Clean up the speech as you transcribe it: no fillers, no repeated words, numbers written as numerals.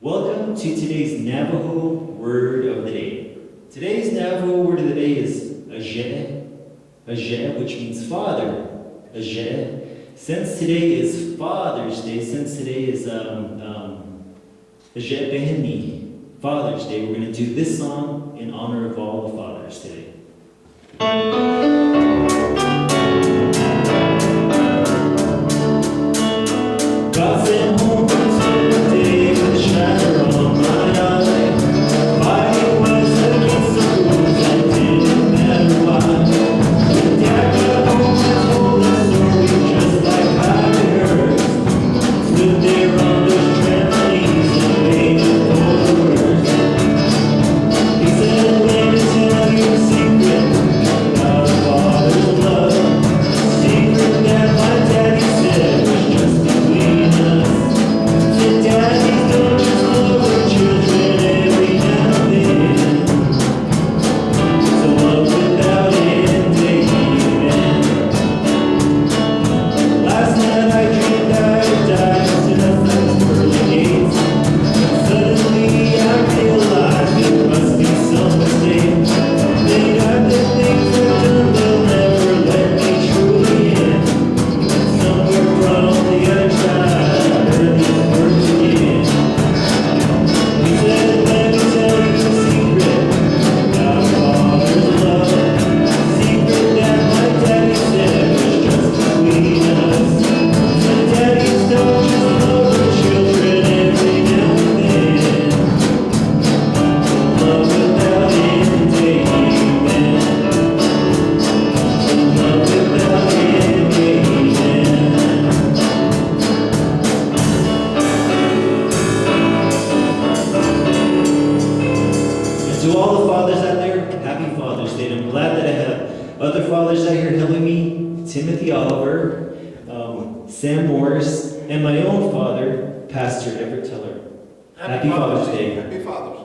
Welcome to today's Navajo Word of the Day. Today's Navajo Word of the Day is Azhé'é, which means father. Azhé'é. Since today is Father's Day, since today is Azhé'é Bééhániih, Father's Day, we're going to do this song in honor of all the fathers today. God sent home from school today with a shadow on my eye. Fighting was against the rules and didn't matter why. When Dad got home and told the story just like I heard. Stood there on those trampolines and made the cold words. He said, let me tell you a secret about a father's love. A secret that my daddy said was just between us. Said, daddies don't just love their children every now and then. So love without end, amen. Last night I dreamed I died to the pearly gates. Suddenly I realized it must be some mistake. They got the things I've done, they'll never let me truly in. Somewhere from the other side, I heard these words again. He said, let me tell you a secret about a father's love. A secret that my daddy said was just between us. Said daddies don't just love their children every now and then. Love without end, amen. Love without end, amen. And to all the fathers out there, happy Father's Day. And I'm glad that I have other fathers out here helping me, Timothy Oliver, Sam Morris, and my own father, Pastor Everett Teller. Happy Father's Day. Happy Father's Day.